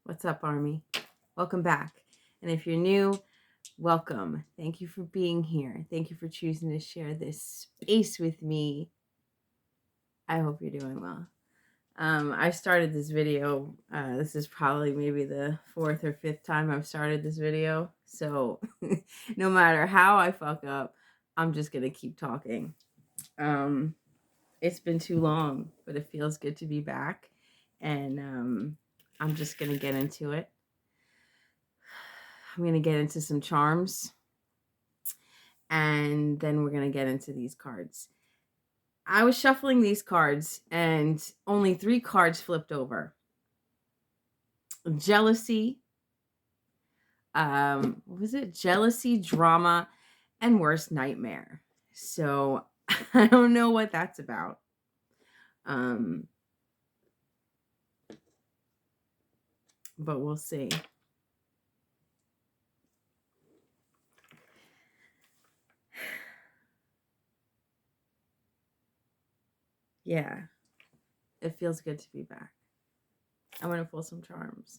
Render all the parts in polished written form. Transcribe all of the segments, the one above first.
What's up, Army? Welcome back. And if you're new, welcome. Thank you for being here. Thank you for choosing to share this space with me. I hope you're doing well. I started this video. This is probably maybe the 4th or 5th time I've started this video. So no matter how I fuck up, I'm just going to keep talking. It's been too long, but it feels good to be back. And I'm just going to get into it. I'm going to get into some charms. And then we're going to get into these cards. I was shuffling these cards and only 3 cards flipped over. Jealousy. What was it? Jealousy, drama, and worst nightmare. So I don't know what that's about. But we'll see. Yeah, it feels good to be back. I'm going to pull some charms.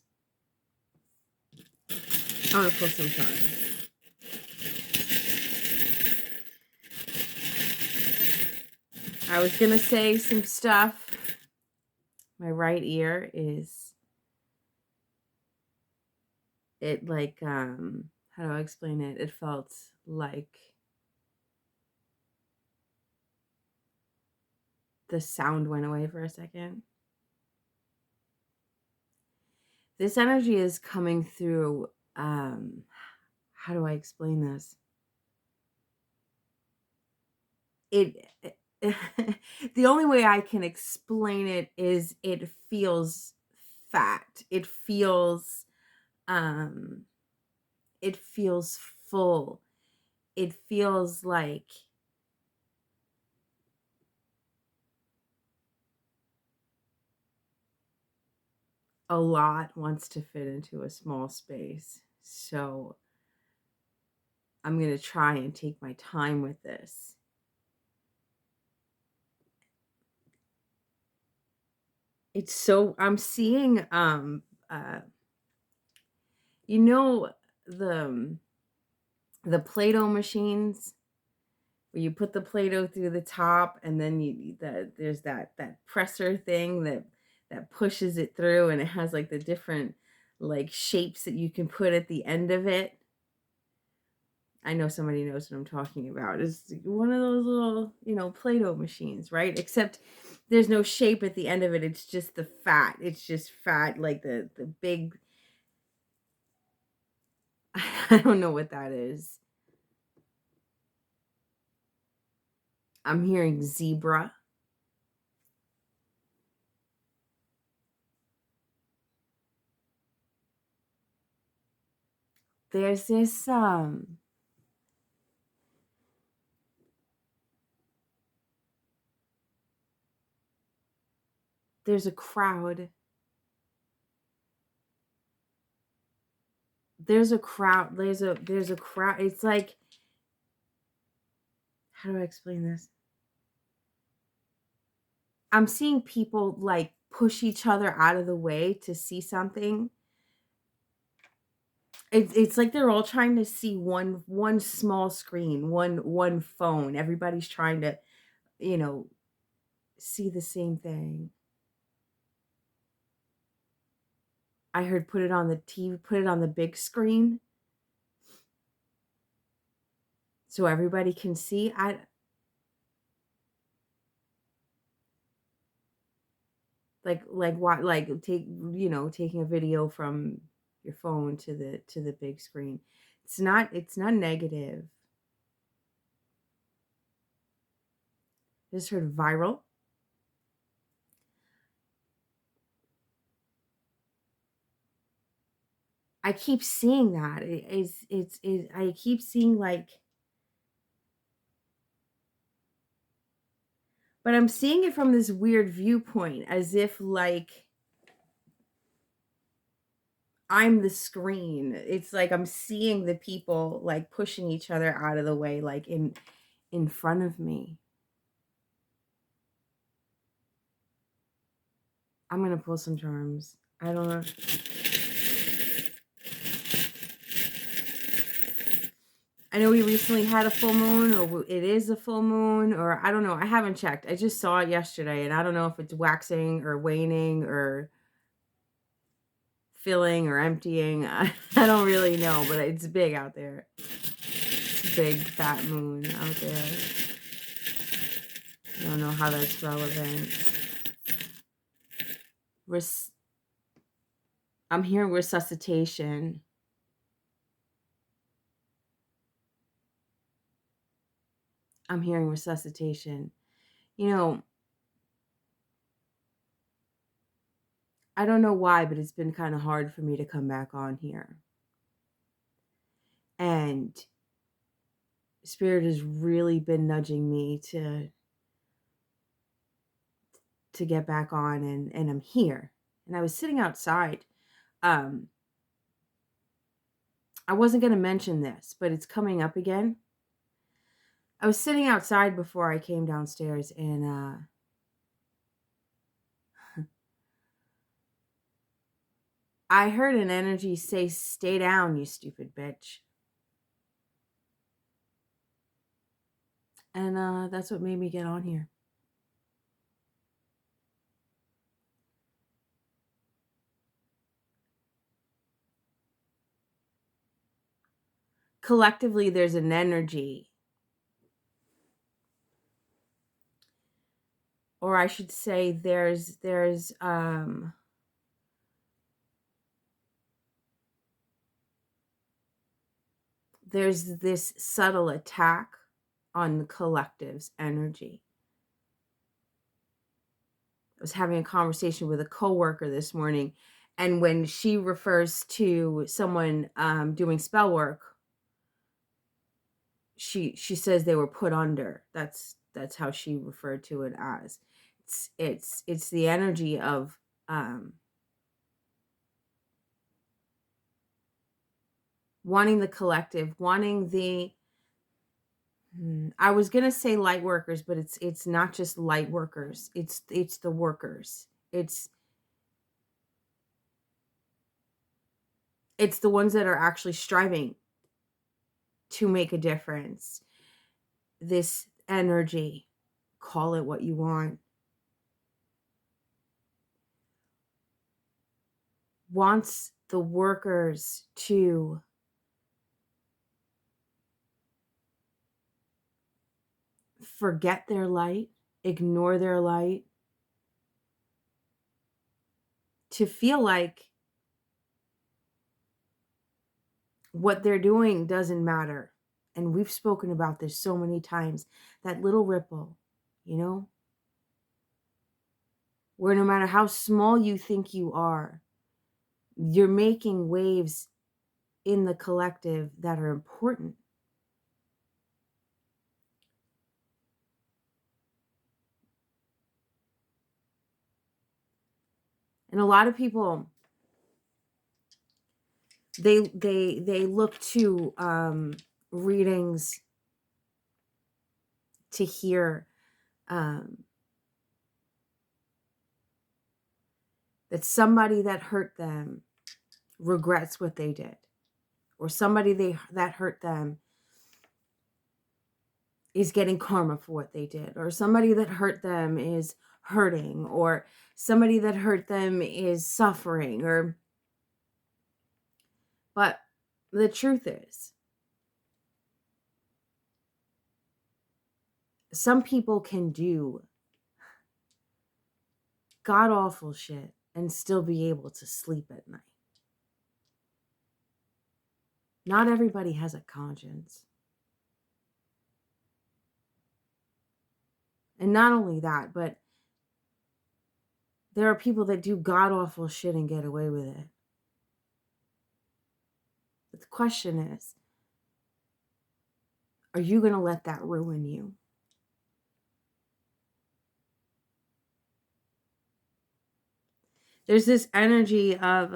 I was going to say some stuff. My right ear is, it like, how do I explain it? It felt like the sound went away for a second. This energy is coming through, how do I explain this? The only way I can explain it is it feels fat. It feels full. It feels like a lot wants to fit into a small space. So I'm going to try and take my time with this. It's so, I'm seeing, you know, the Play-Doh machines where you put the Play-Doh through the top and then there's that presser thing that pushes it through, and it has like the different like shapes that you can put at the end of it. I know somebody knows what I'm talking about. It's one of those little, Play-Doh machines, right? Except there's no shape at the end of it. It's just the fat. It's just fat, like the big, I don't know what that is. I'm hearing zebra. There's this, there's a crowd. There's a crowd. There's a crowd. It's like, how do I explain this? I'm seeing people like push each other out of the way to see something. It's like they're all trying to see one small screen, one phone. Everybody's trying to, see the same thing. I heard put it on the TV, put it on the big screen so everybody can see. Taking a video from your phone to the big screen. It's not negative. Just heard viral. I keep seeing that. I keep seeing like, but I'm seeing it from this weird viewpoint, as if like I'm the screen. It's like I'm seeing the people like pushing each other out of the way, like in front of me. I'm gonna pull some charms. I don't know. I know we recently had a full moon, or it is a full moon, or I don't know. I haven't checked. I just saw it yesterday, and I don't know if it's waxing or waning or filling or emptying. I don't really know, but it's big out there. It's a big fat moon out there. I don't know how that's relevant. I'm hearing resuscitation. I'm hearing resuscitation. You know, I don't know why, but it's been kind of hard for me to come back on here. And Spirit has really been nudging me to get back on, and I'm here. And I was sitting outside. I wasn't going to mention this, but it's coming up again. I was sitting outside before I came downstairs, and I heard an energy say, "Stay down, you stupid bitch." And that's what made me get on here. Collectively, there's an energy, or I should say there's this subtle attack on the collective's energy. I was having a conversation with a coworker this morning, and when she refers to someone doing spell work, she says they were put under. That's how she referred to it as. It's the energy of wanting the collective, wanting the I was gonna say light workers, but it's not just light workers. It's the workers. It's the ones that are actually striving to make a difference. This energy, call it what you want, wants the workers to forget their light, ignore their light, to feel like what they're doing doesn't matter. And we've spoken about this so many times, that little ripple, where no matter how small you think you are, you're making waves in the collective that are important. And a lot of people, they look to readings to hear that somebody that hurt them regrets what they did, or somebody that hurt them is getting karma for what they did, or somebody that hurt them is hurting, or somebody that hurt them is suffering, but the truth is, some people can do god awful shit and still be able to sleep at night. Not everybody has a conscience. And not only that, but there are people that do god awful shit and get away with it. But the question is, are you going to let that ruin you? There's this energy of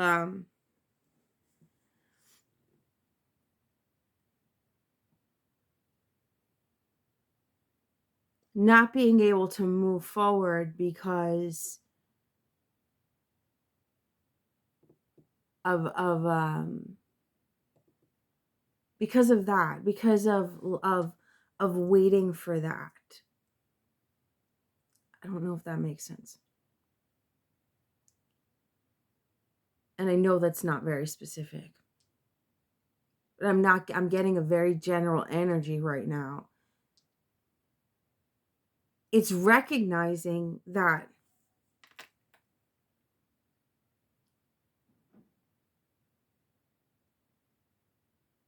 not being able to move forward because of because of that, because of waiting for that. I don't know if that makes sense. And I know that's not very specific. But I'm getting a very general energy right now. It's recognizing that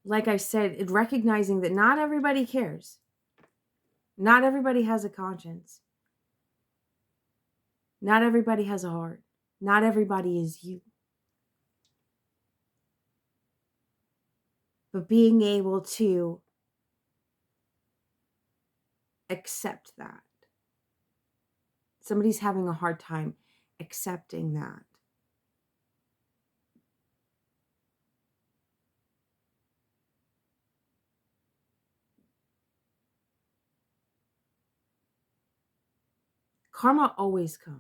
like I said, recognizing that not everybody cares. Not everybody has a conscience. Not everybody has a heart. Not everybody is you. But being able to accept that. Somebody's having a hard time accepting that. Karma always comes.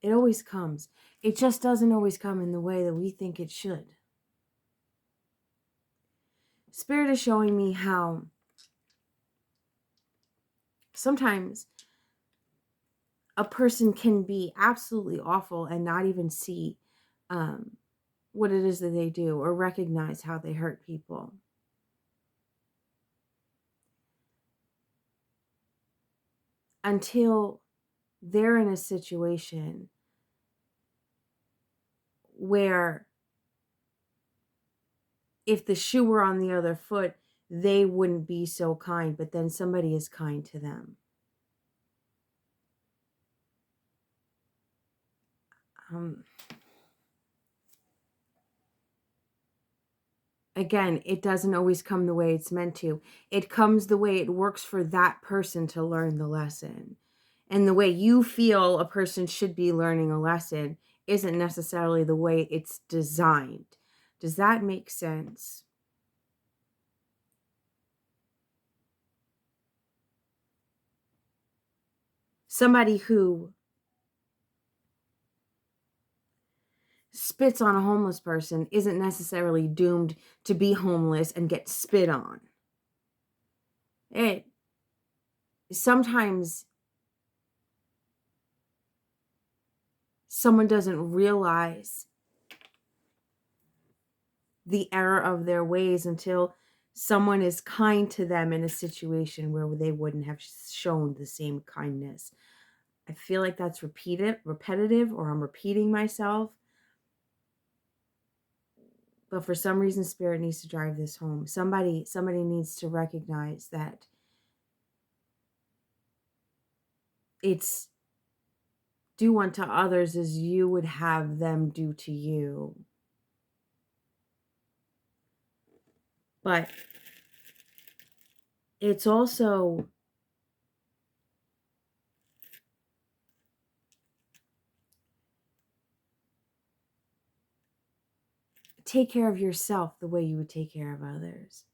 It always comes. It just doesn't always come in the way that we think it should. Spirit is showing me how sometimes a person can be absolutely awful and not even see what it is that they do or recognize how they hurt people. Until they're in a situation where if the shoe were on the other foot, they wouldn't be so kind, but then somebody is kind to them. Again, it doesn't always come the way it's meant to. It comes the way it works for that person to learn the lesson. And the way you feel a person should be learning a lesson isn't necessarily the way it's designed. Does that make sense? Somebody who spits on a homeless person isn't necessarily doomed to be homeless and get spit on. It sometimes someone doesn't realize the error of their ways until someone is kind to them in a situation where they wouldn't have shown the same kindness. I feel like that's repetitive, or I'm repeating myself. But for some reason, Spirit needs to drive this home. Somebody needs to recognize that it's do unto others as you would have them do to you. But it's also take care of yourself the way you would take care of others.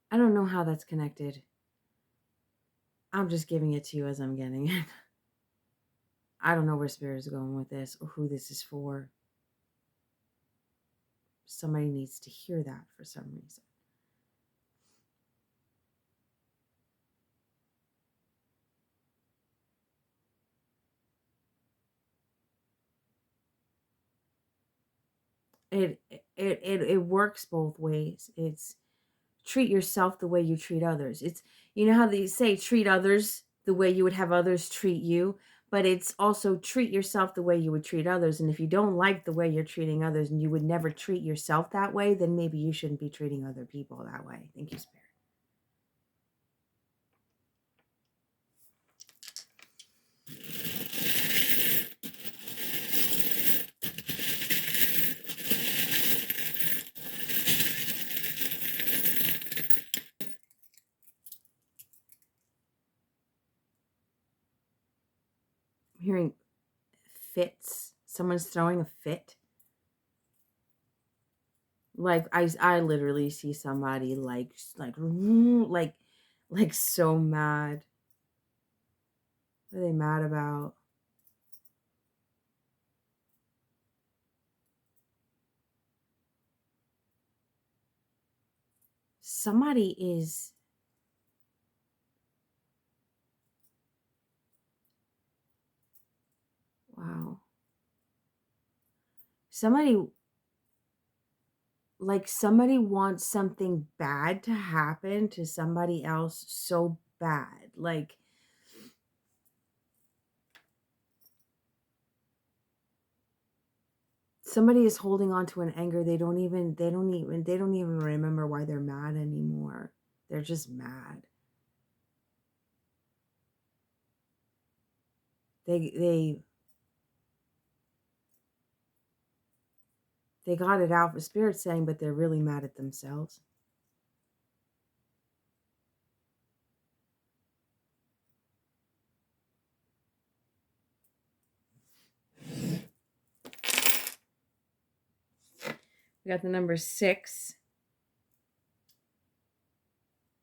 I don't know how that's connected. I'm just giving it to you as I'm getting it. I don't know where Spirit is going with this or who this is for. Somebody needs to hear that for some reason. It works both ways. It's treat yourself the way you treat others. It's, you know how they say treat others the way you would have others treat you, but it's also treat yourself the way you would treat others. And if you don't like the way you're treating others and you would never treat yourself that way, then maybe you shouldn't be treating other people that way. Thank you, Spirit. I'm hearing fits. Someone's throwing a fit. Like I literally see somebody like Like so mad. What are they mad about? Somebody is, wow. Somebody, like somebody wants something bad to happen to somebody else so bad. Like somebody is holding on to an anger they don't even remember why they're mad anymore. They're just mad. They got it out for spirit saying, but they're really mad at themselves. We got the number 6,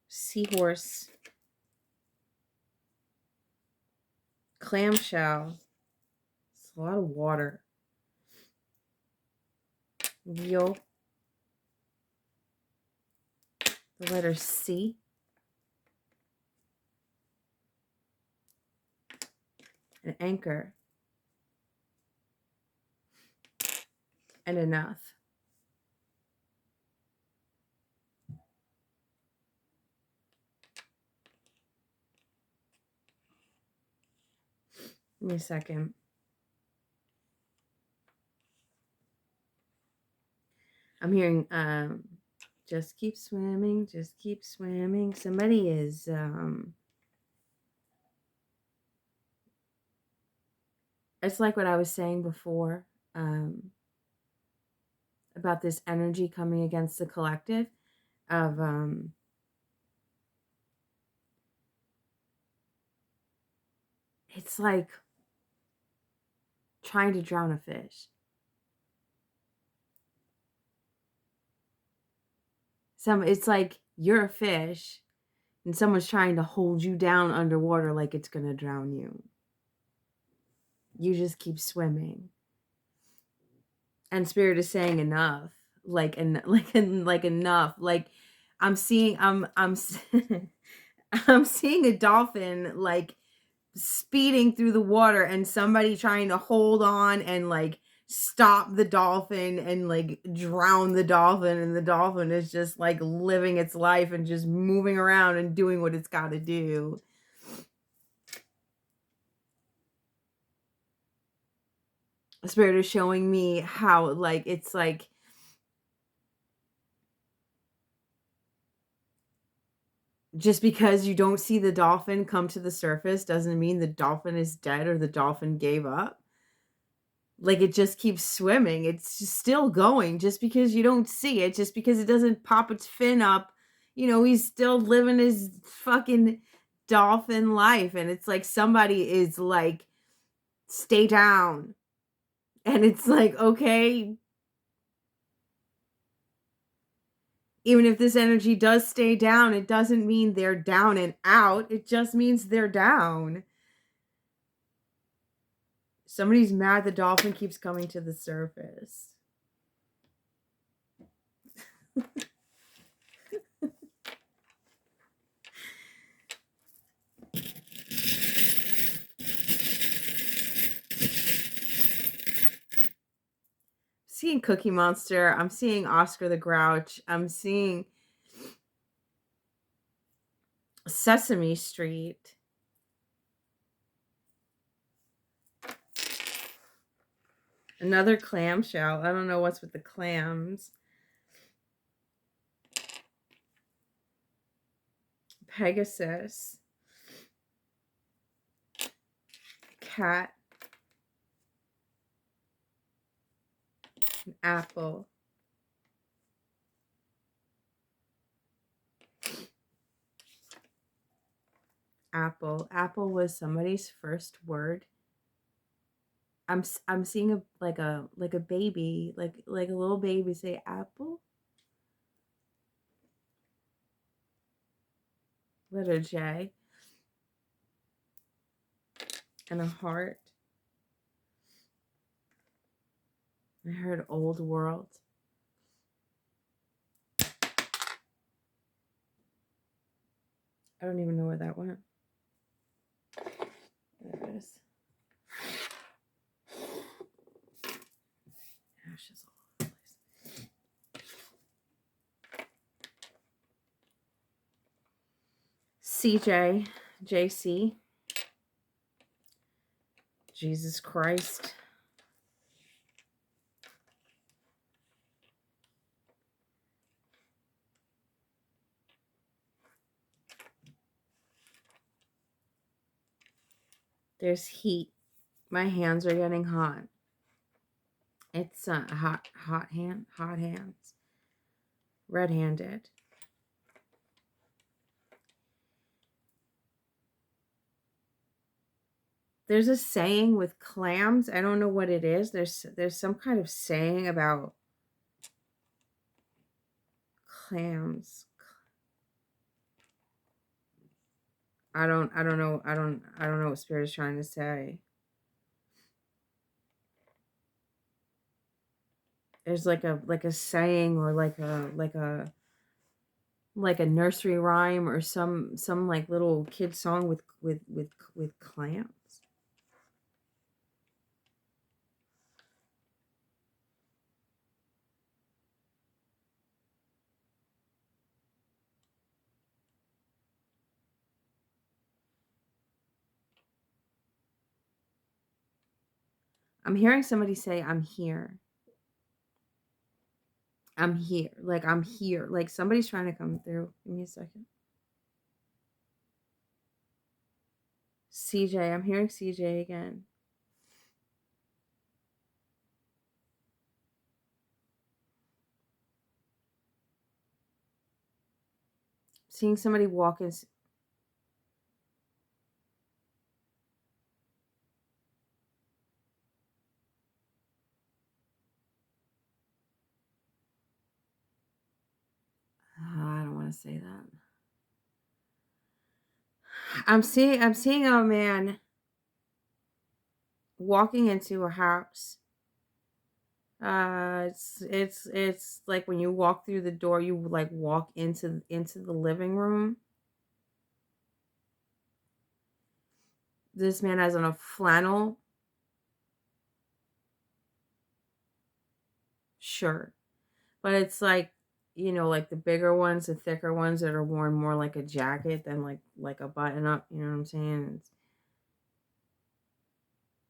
seahorse, clamshell. It's a lot of water. Wheel. The letter C. An anchor. And enough. Give me a second. I'm hearing just keep swimming, just keep swimming. Somebody is it's like what I was saying before, about this energy coming against the collective of it's like trying to drown a fish. It's like you're a fish and someone's trying to hold you down underwater like it's going to drown you. You just keep swimming. And spirit is saying enough. Like enough. Like I'm seeing I'm seeing a dolphin like speeding through the water and somebody trying to hold on and like stop the dolphin and like drown the dolphin, and the dolphin is just like living its life and just moving around and doing what it's got to do. Spirit is showing me how like it's like just because you don't see the dolphin come to the surface doesn't mean the dolphin is dead or the dolphin gave up. Like it just keeps swimming. It's just still going just because you don't see it, just because it doesn't pop its fin up. You know, he's still living his fucking dolphin life. And it's like somebody is like, stay down. And it's like, okay, even if this energy does stay down, it doesn't mean they're down and out. It just means they're down. Somebody's mad the dolphin keeps coming to the surface. Seeing Cookie Monster. I'm seeing Oscar the Grouch. I'm seeing Sesame Street. Another clamshell. I don't know what's with the clams. Pegasus. Cat. Apple. Apple. Apple was somebody's first word. I'm seeing a baby, like a little baby say apple. letter J, and a heart. I heard old world. I don't even know where that went. There it is. Ashes all over the place. CJ, JC, Jesus Christ. There's heat. My hands are getting hot. It's hot hands. Red-handed. There's a saying with clams. I don't know what it is. There's some kind of saying about clams. I don't know. I don't know what Spirit is trying to say. There's like a saying, or like a nursery rhyme, or some like little kid song with clams. I'm hearing somebody say, "I'm here. I'm here." Like, I'm here. Like, somebody's trying to come through. Give me a second. CJ. I'm hearing CJ again. Seeing somebody walk in. I don't want to say that. I'm seeing a man walking into a house. It's like when you walk through the door, you like walk into the living room. This man has on a flannel shirt, but it's like, like the bigger ones, the thicker ones that are worn more like a jacket than like a button up. You know what I'm saying?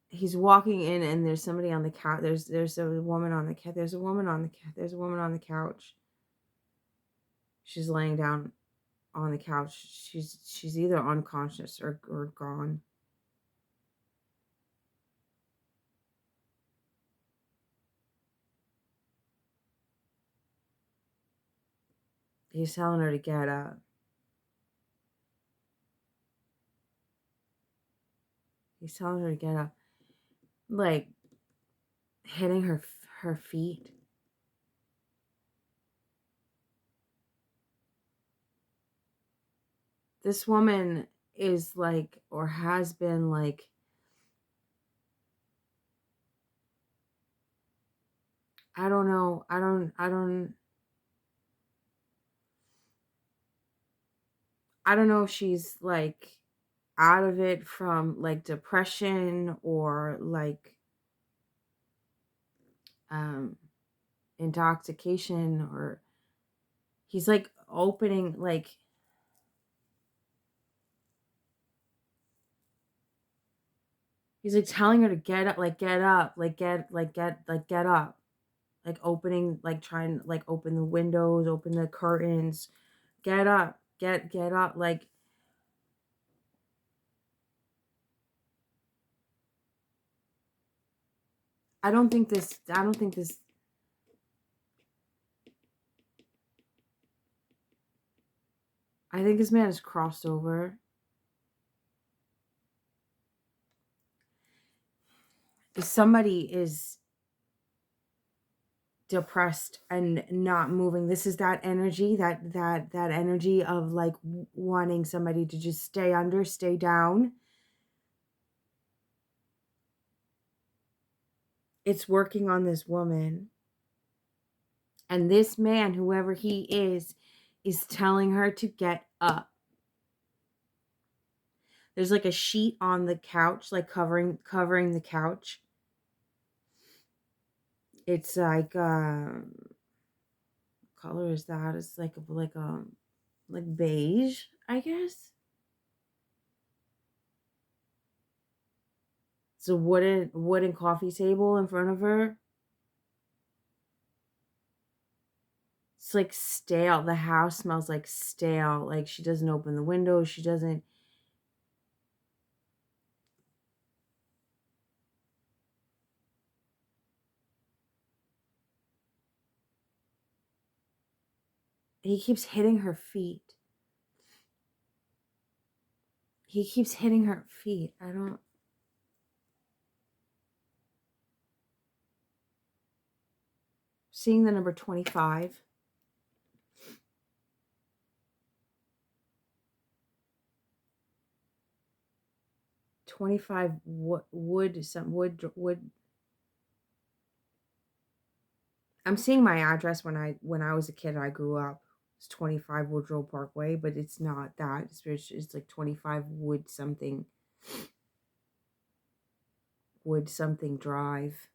He's walking in, and there's somebody on the couch. There's a woman on the couch. There's a woman on the couch. There's a woman on the couch. She's laying down on the couch. She's either unconscious or gone. He's telling her to get up. He's telling her to get up. Like, hitting her feet. This woman is like, or has been like, I don't know. I don't know if she's like out of it from like depression, or like um intoxication, or he's like opening, like he's like telling her to get up, like get up, like get up, like opening, like trying, like open the windows, open the curtains, get up, get up, like I don't think this I think this man is crossed over. Somebody is depressed and not moving. This is that energy, that energy of like wanting somebody to just stay under, stay down. It's working on this woman. And this man, whoever he is telling her to get up. There's like a sheet on the couch, like covering the couch. It's like what color is that? It's like beige, I guess. It's a wooden coffee table in front of her. It's like stale. The house smells like stale. Like she doesn't open the window. She doesn't. He keeps hitting her feet. He keeps hitting her feet. I don't. Seeing the number 25. 25 wood. I'm seeing my address when I was a kid. I grew up. It's 25 Woodrow Parkway, but it's not that. It's like 25 wood something drive.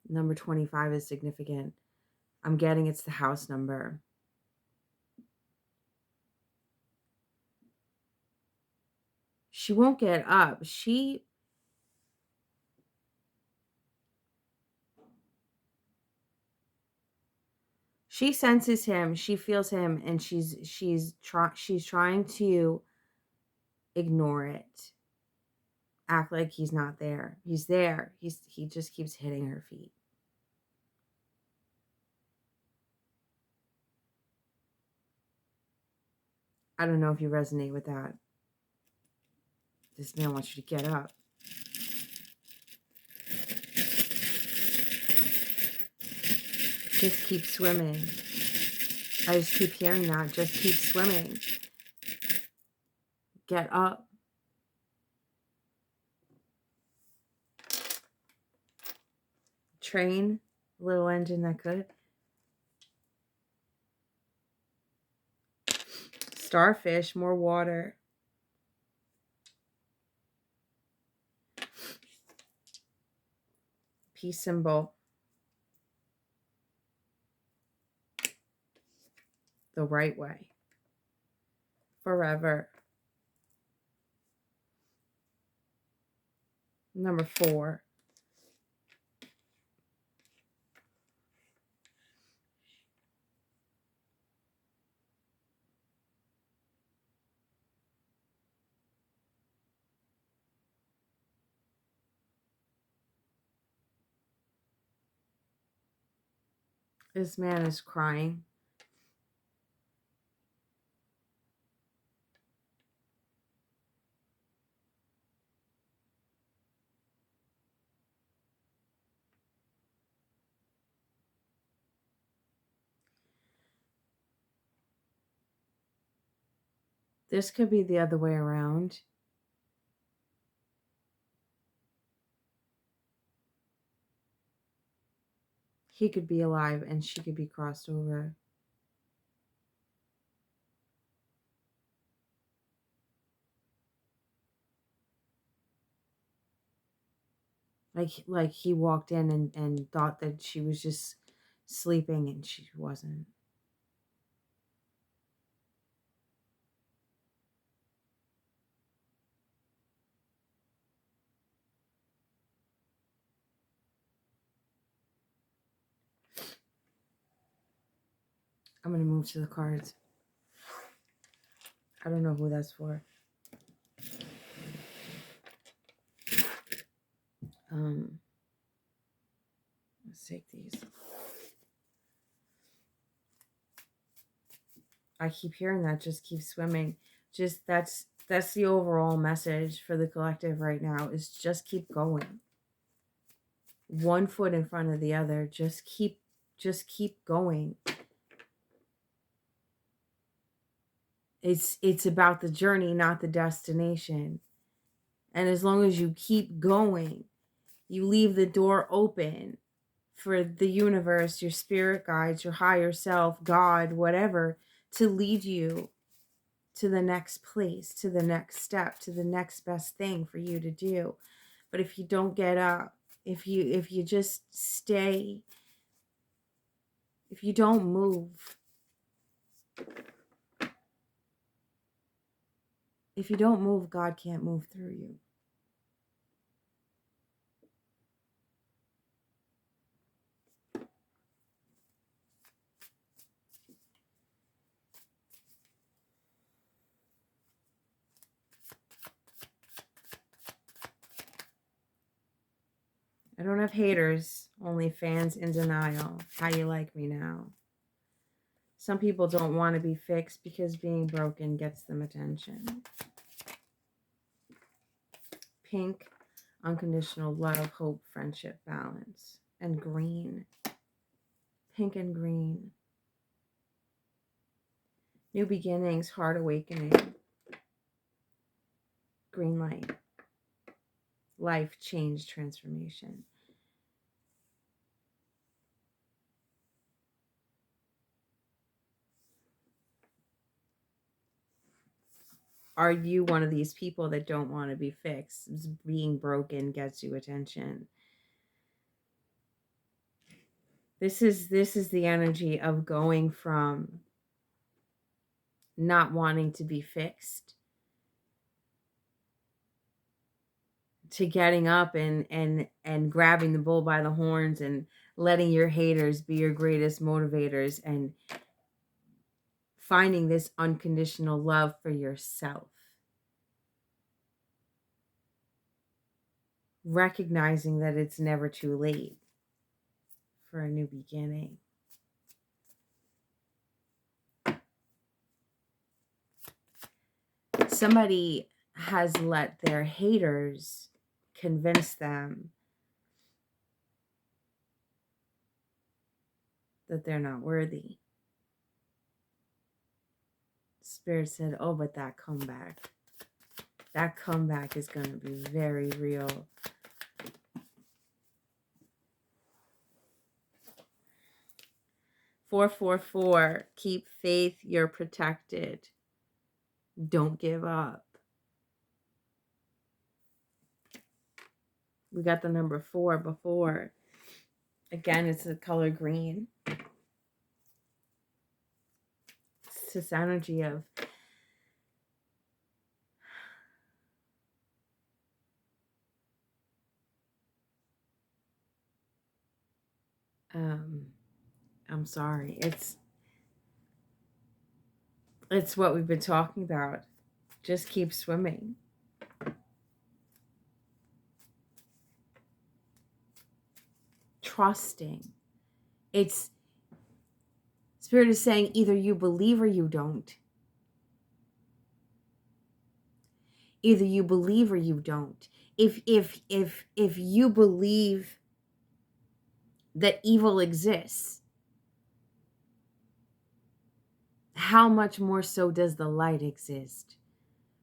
Number 25 is significant. I'm getting it's the house number. She won't get up. She senses him, she feels him, and she's trying to ignore it. Act like he's not there. He's there. He just keeps hitting her feet. I don't know if you resonate with that. This man wants you to get up. Just keep swimming. I just keep hearing that. Just keep swimming. Get up. Train. Little engine that could. Starfish. More water. Peace symbol. The right way. Forever. Number 4. This man is crying. This could be the other way around. He could be alive and she could be crossed over. Like he walked in and thought that she was just sleeping and she wasn't. I'm going to move to the cards. I don't know who that's for. Let's take these. I keep hearing that. Just keep swimming. Just that's That's the overall message for the collective right now, is just keep going. One foot in front of the other. Just keep going. It's about the journey, not the destination. And as long as you keep going, you leave the door open for the universe, your spirit guides, your higher self, God, whatever, to lead you to the next place, to the next step, to the next best thing for you to do. But if you don't get up, if you just stay, if you don't move, God can't move through you. I don't have haters, only fans in denial. How you like me now? Some people don't want to be fixed because being broken gets them attention. Pink, unconditional love, hope, friendship, balance. And green. Pink and green. New beginnings, heart awakening. Green light. Life change, transformation. Are you one of these people that don't want to be fixed? Being broken gets you attention. This is the energy of going from not wanting to be fixed to getting up and grabbing the bull by the horns and letting your haters be your greatest motivators and finding this unconditional love for yourself. Recognizing that it's never too late for a new beginning. Somebody has let their haters convince them that they're not worthy. Spirit said, oh, but that comeback is going to be very real. Four, 4, 4. Keep faith. You're protected. Don't give up. We got the number 4 before. Again, it's the color green. It's this energy of I'm sorry. It's what we've been talking about. Just keep swimming. Trusting. Spirit is saying either you believe or you don't. Either you believe or you don't. If you believe that evil exists, how much more so does the light exist?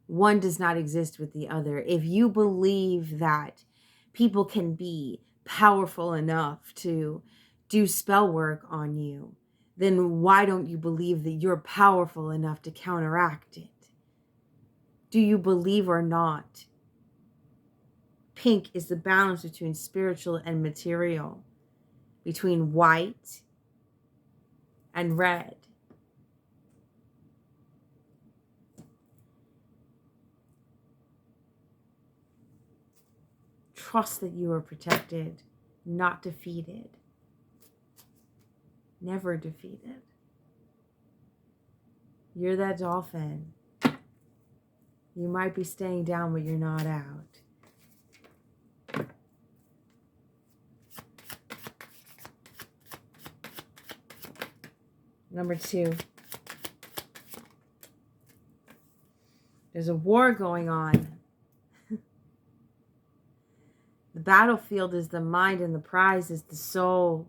One does not exist with the other. If you believe that people can be powerful enough to do spell work on you, then why don't you believe that you're powerful enough to counteract it? Do you believe or not? Pink is the balance between spiritual and material, between white and red. Trust that you are protected, not defeated. Never defeated. You're that dolphin. You might be staying down, but you're not out. Number 2. There's a war going on. The battlefield is the mind and the prize is the soul.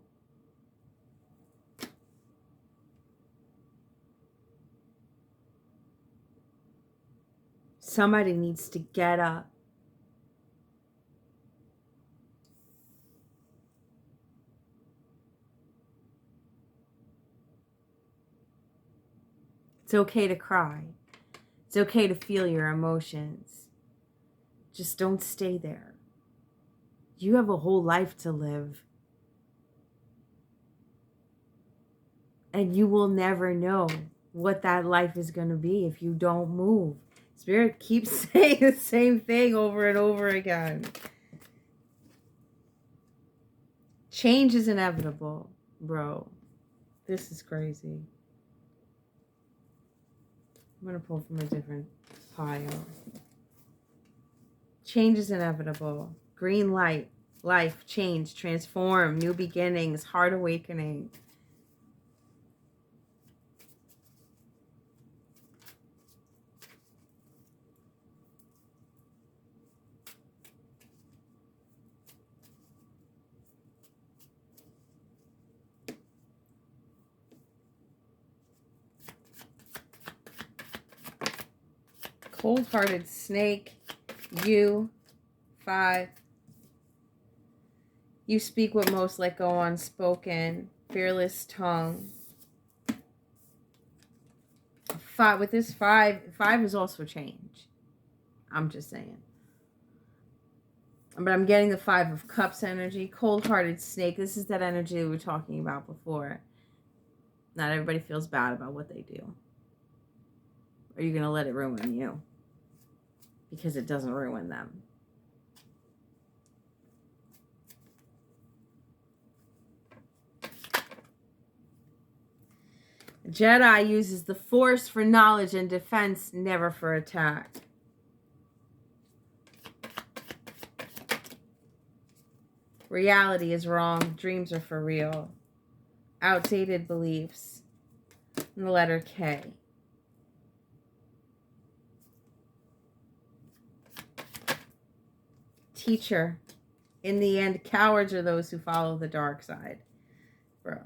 Somebody needs to get up. It's okay to cry. It's okay to feel your emotions. Just don't stay there. You have a whole life to live. And you will never know what that life is going to be if you don't move. Spirit keeps saying the same thing over and over again. Change is inevitable, bro. This is crazy. I'm going to pull from a different pile. Change is inevitable. Green light, life, change, transform, new beginnings, heart awakening. Cold-hearted snake, you, 5. You speak what most let go unspoken, fearless tongue. 5, with this 5 is also change. I'm just saying. But I'm getting the 5 of Cups energy, cold-hearted snake. This is that energy we were talking about before. Not everybody feels bad about what they do. Or you're going to let it ruin you. Because it doesn't ruin them. Jedi uses the Force for knowledge and defense, never for attack. Reality is wrong. Dreams are for real. Outdated beliefs. And the letter K. Teacher. In the end, cowards are those who follow the dark side. Bro.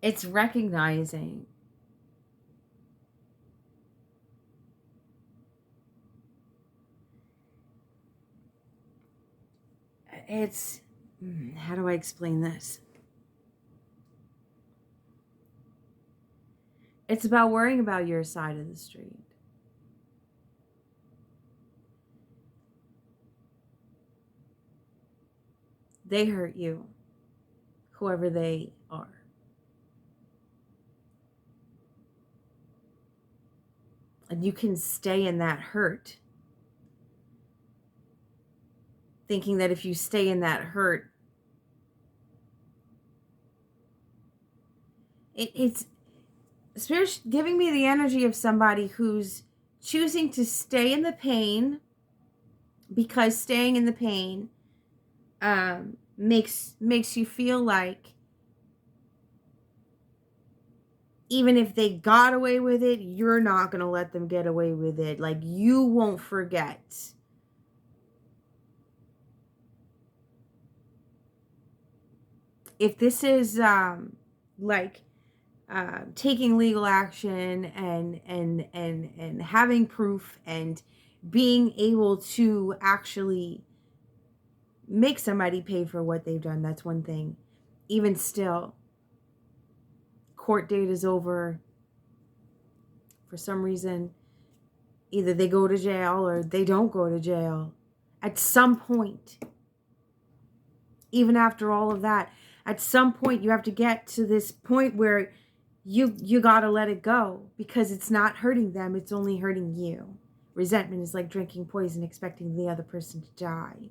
It's recognizing it's, how do I explain this? It's about worrying about your side of the street. They hurt you, whoever they are. And you can stay in that hurt, thinking that if you stay in that hurt, it's Spirit giving me the energy of somebody who's choosing to stay in the pain because staying in the pain makes you feel like even if they got away with it, you're not going to let them get away with it. Like, you won't forget. If this is like taking legal action and having proof and being able to actually make somebody pay for what they've done, that's one thing. Even still, court date is over. For some reason, either they go to jail or they don't go to jail. At some point, even after all of that, at some point you have to get to this point where you gotta let it go because it's not hurting them, it's only hurting you. Resentment is like drinking poison, expecting the other person to die.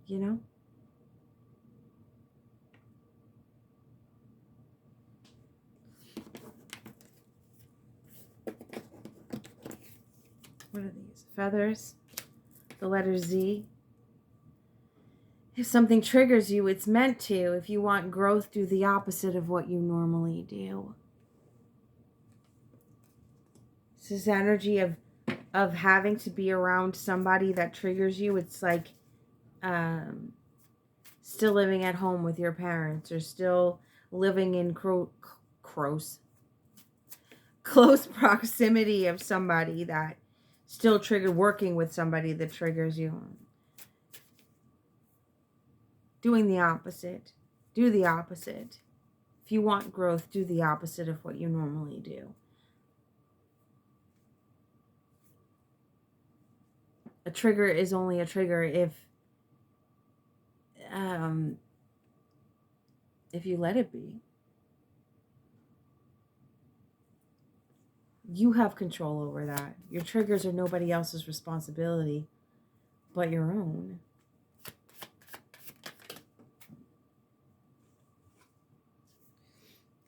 You know? feathers, the letter Z. If something triggers you, it's meant to. If you want growth, do the opposite of what you normally do. It's this energy of having to be around somebody that triggers you. It's like still living at home with your parents, or still living in close proximity of somebody that still working with somebody that triggers you. Doing the opposite. Do the opposite. If you want growth, do the opposite of what you normally do. A trigger is only a trigger if you let it be. You have control over that. Your triggers are nobody else's responsibility but your own.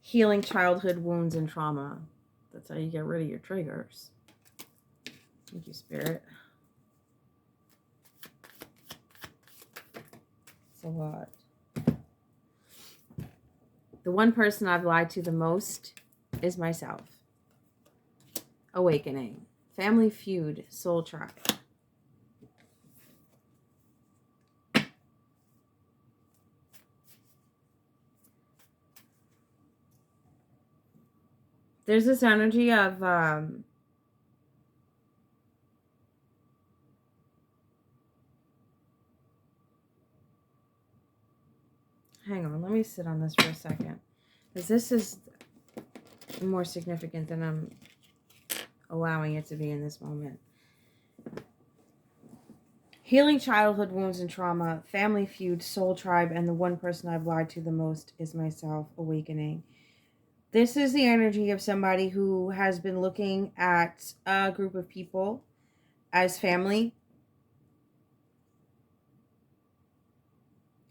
Healing childhood wounds and trauma. That's how you get rid of your triggers. Thank you, Spirit. It's a lot. The one person I've lied to the most is myself. Awakening. Family feud. Soul tribe. There's this energy of hang on, let me sit on this for a second, because this is more significant than I'm allowing it to be in this moment. Healing childhood wounds and trauma, family feud, soul tribe, and the one person I've lied to the most is myself. Awakening. This is the energy of somebody who has been looking at a group of people as family,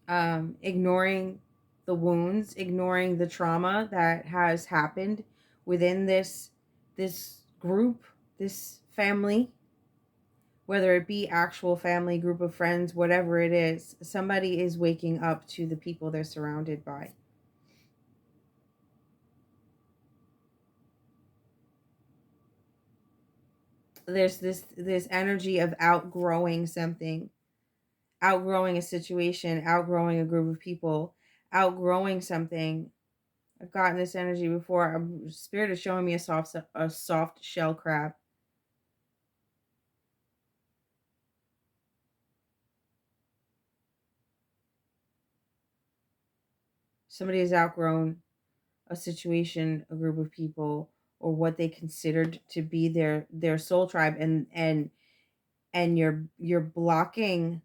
ignoring the wounds, ignoring the trauma that has happened within this group, this family, whether it be actual family, group of friends, whatever it is. Somebody is waking up to the people they're surrounded by. There's this energy of outgrowing something, outgrowing a situation, outgrowing a group of people, outgrowing something. I've gotten this energy before. Spirit is showing me a soft shell crab. Somebody has outgrown a situation, a group of people, or what they considered to be their soul tribe, and you're blocking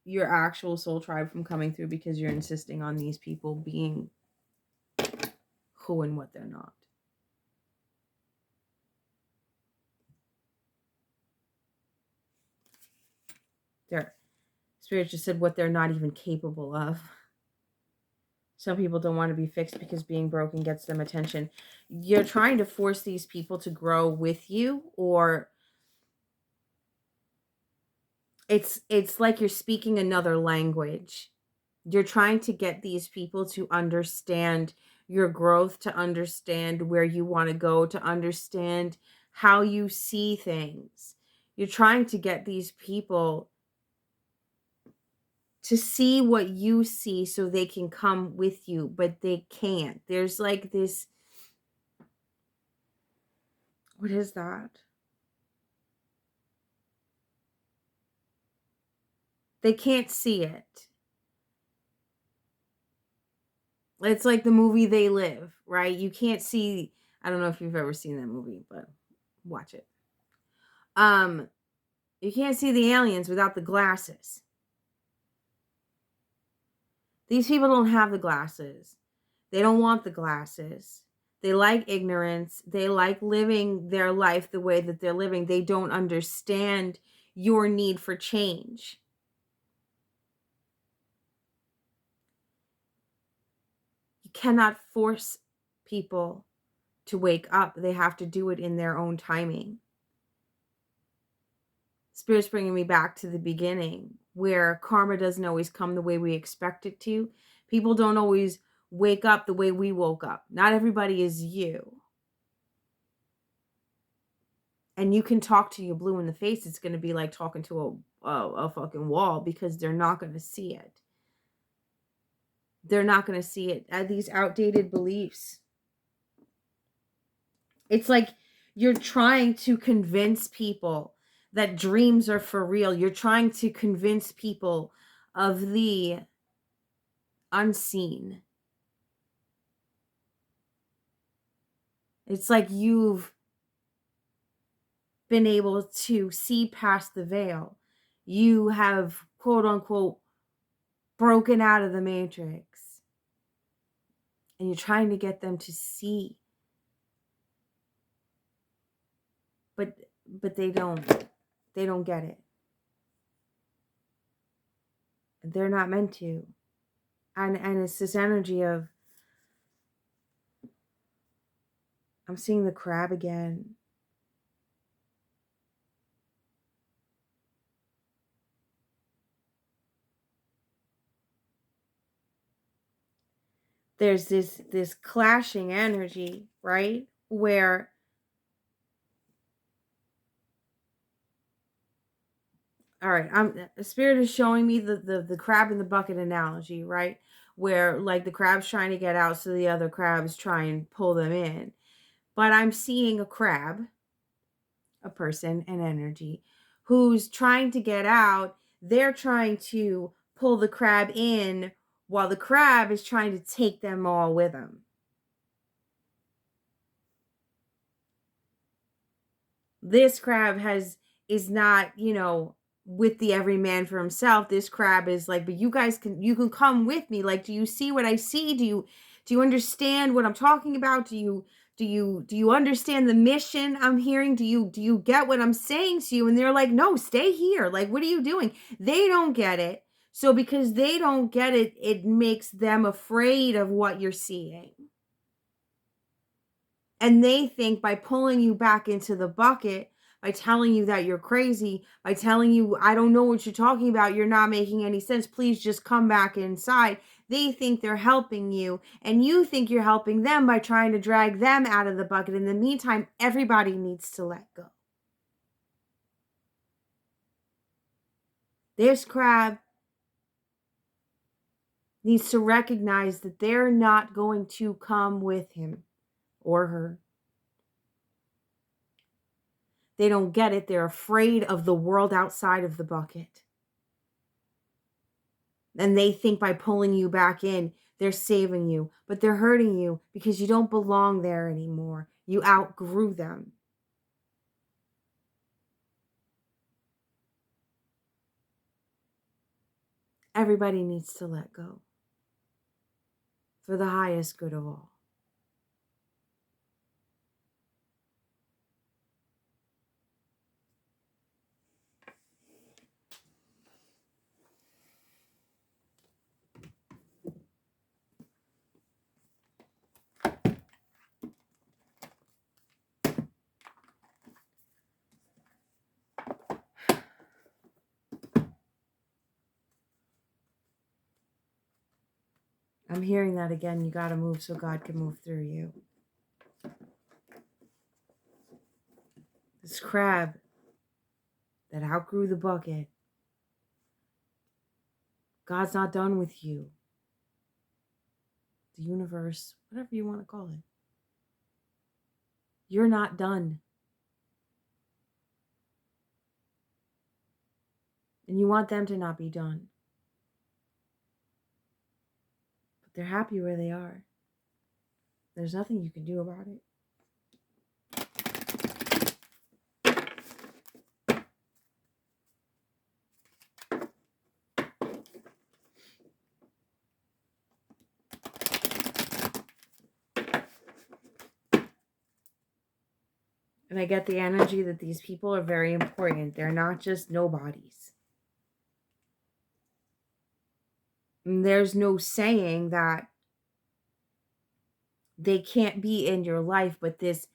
your actual soul tribe from coming through because you're insisting on these people being who and what they're not. Their Spirit just said what they're not even capable of. Some people don't want to be fixed because being broken gets them attention. You're trying to force these people to grow with you, or it's like you're speaking another language. You're trying to get these people to understand your growth, to understand where you want to go, to understand how you see things. You're trying to get these people to see what you see so they can come with you, but they can't. There's like this, what is that? They can't see it. It's like the movie They Live, right? You can't see, I don't know if you've ever seen that movie, but watch it. You can't see the aliens without the glasses. These people don't have the glasses. They don't want the glasses. They like ignorance. They like living their life the way that they're living. They don't understand your need for change. You cannot force people to wake up. They have to do it in their own timing. Spirit's bringing me back to the beginning, where karma doesn't always come the way we expect it to. People don't always wake up the way we woke up. Not everybody is you. And you can talk to you blue in the face. It's going to be like talking to a fucking wall, because they're not going to see it. They're not going to see it. These outdated beliefs. It's like you're trying to convince people that dreams are for real. You're trying to convince people of the unseen. It's like you've been able to see past the veil. You have, quote unquote, broken out of the matrix. And you're trying to get them to see. But they don't get it. They're not meant to. And it's this energy of, I'm seeing the crab again. There's this clashing energy, right? Where, all right, the spirit is showing me the crab in the bucket analogy, right? Where like the crab's trying to get out, so the other crabs try and pull them in. But I'm seeing a crab, a person, an energy, who's trying to get out. They're trying to pull the crab in, while the crab is trying to take them all with him. This crab is not, with the every man for himself. This crab is like, but you can come with me. Like, do you see what I see? Do you understand what I'm talking about? Do you understand the mission I'm hearing? Do you get what I'm saying to you? And they're like, no, stay here. Like, what are you doing? They don't get it. So because they don't get it, it makes them afraid of what you're seeing. And they think by pulling you back into the bucket, by telling you that you're crazy, by telling you, I don't know what you're talking about, you're not making any sense, please just come back inside. They think they're helping you, and you think you're helping them by trying to drag them out of the bucket. In the meantime, everybody needs to let go. This crab needs to recognize that they're not going to come with him or her. They don't get it. They're afraid of the world outside of the bucket. And they think by pulling you back in, they're saving you. But they're hurting you because you don't belong there anymore. You outgrew them. Everybody needs to let go for the highest good of all. I'm hearing that again. You got to move so God can move through you. This crab that outgrew the bucket, God's not done with you. The universe, whatever you want to call it. You're not done. And you want them to not be done. But they're happy where they are. There's nothing you can do about it. And I get the energy that these people are very important. They're not just nobodies. And there's no saying that they can't be in your life, but this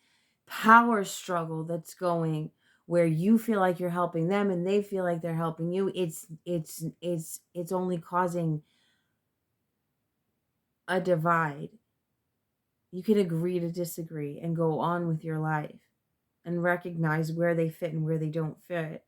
power struggle that's going where you feel like you're helping them and they feel like they're helping you, it's only causing a divide. You can agree to disagree and go on with your life and recognize where they fit and where they don't fit.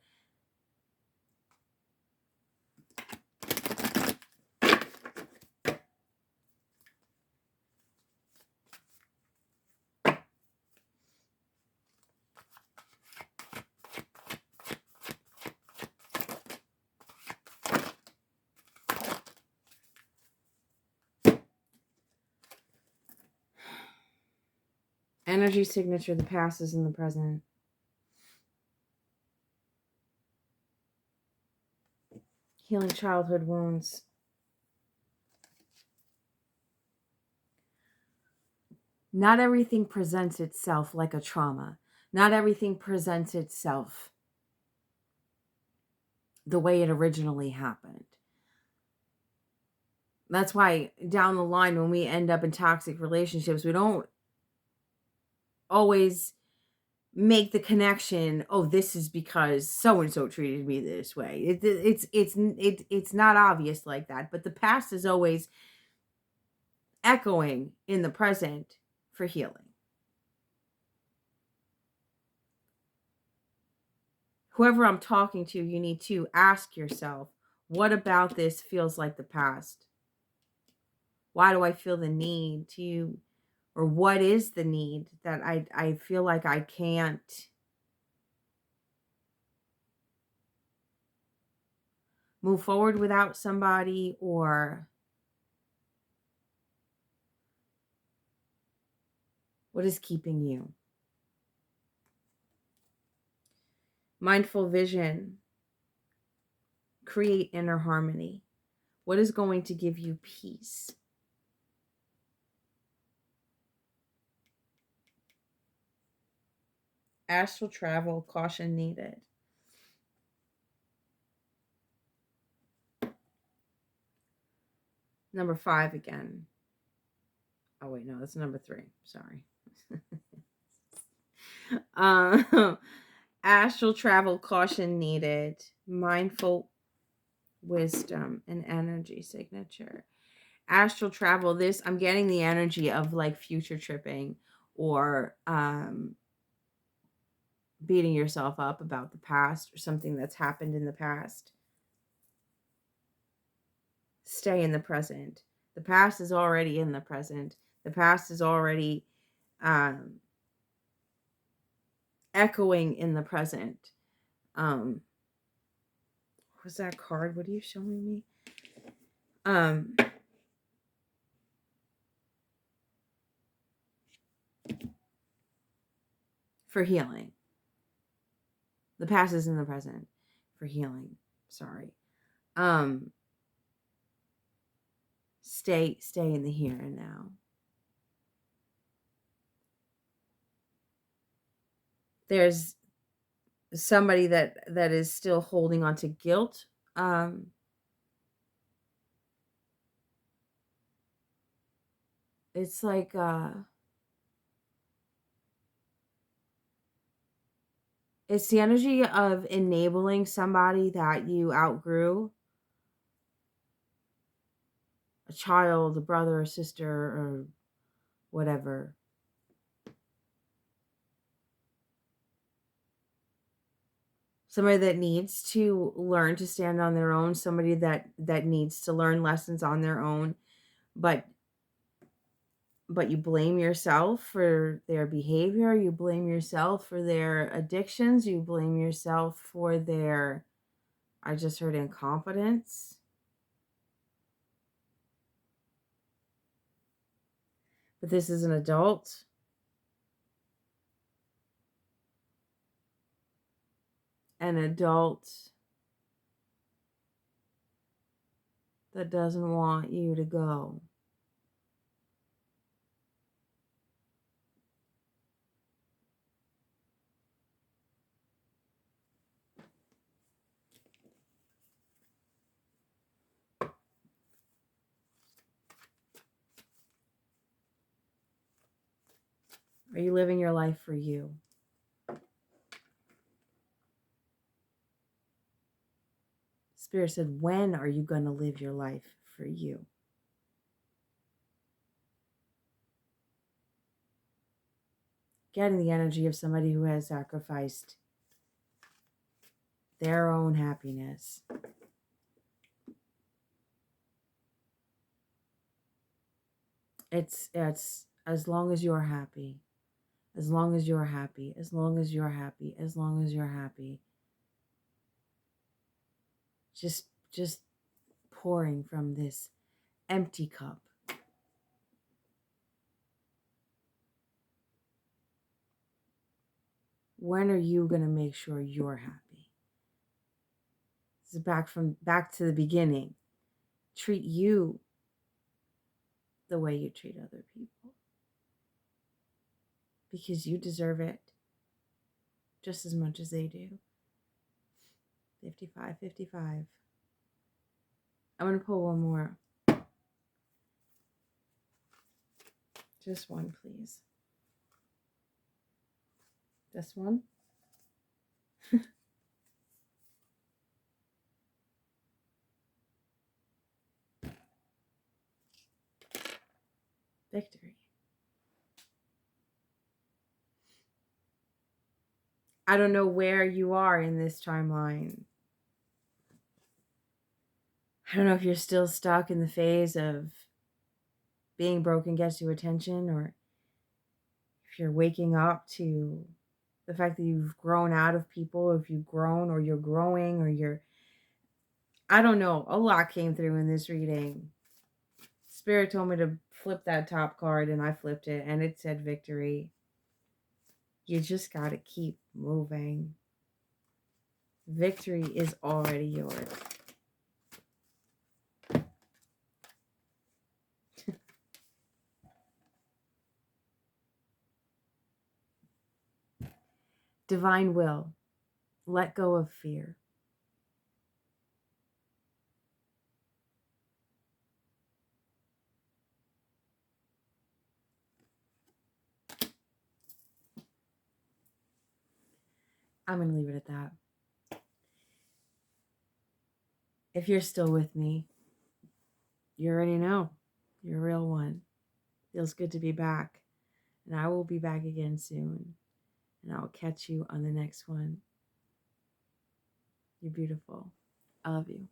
Energy signature, the past is in the present. Healing childhood wounds. Not everything presents itself like a trauma. Not everything presents itself the way it originally happened. That's why down the line, when we end up in toxic relationships, we don't always make the connection, oh, this is because so and so treated me this way. It's not obvious like that, but the past is always echoing in the present for healing. Whoever I'm talking to, you need to ask yourself, what about this feels like the past? Why do I feel the need to, or what is the need that I feel like I can't move forward without somebody, or what is keeping you? Mindful vision, create inner harmony. What is going to give you peace? Astral travel, caution needed. Number 5 again. Oh, wait, no, that's number 3. Sorry. Astral travel, caution needed. Mindful wisdom and energy signature. Astral travel, this, I'm getting the energy of like future tripping, or beating yourself up about the past or something that's happened in the past. Stay in the present. The past is already in the present. The past is already echoing in the present. What's that card? What are you showing me? For healing. The past is in the present for healing. Sorry. Stay in the here and now. There's somebody that is still holding on to guilt. It's like it's the energy of enabling somebody that you outgrew. A child, a brother, a sister, or whatever. Somebody that needs to learn to stand on their own. Somebody that needs to learn lessons on their own. But you blame yourself for their behavior. You blame yourself for their addictions. You blame yourself for their, I just heard, incompetence. But this is an adult. An adult that doesn't want you to go. Are you living your life for you? Spirit said, when are you going to live your life for you? Getting the energy of somebody who has sacrificed their own happiness. It's as long as you're happy, as long as you're happy, as long as you're happy, as long as you're happy. Just pouring from this empty cup. When are you going to make sure you're happy? This is back to the beginning. Treat you the way you treat other people, because you deserve it just as much as they do. 55. I'm going to pull one more. Just one, please. This one. Victory. I don't know where you are in this timeline. I don't know if you're still stuck in the phase of being broken gets you attention, or if you're waking up to the fact that you've grown out of people, or if you've grown, or you're growing, or you're, I don't know. A lot came through in this reading. Spirit told me to flip that top card, and I flipped it, and it said victory. You just got to keep moving. Victory is already yours. Divine will. Let go of fear. I'm going to leave it at that. If you're still with me, you already know you're a real one. Feels good to be back. And I will be back again soon. And I'll catch you on the next one. You're beautiful. I love you.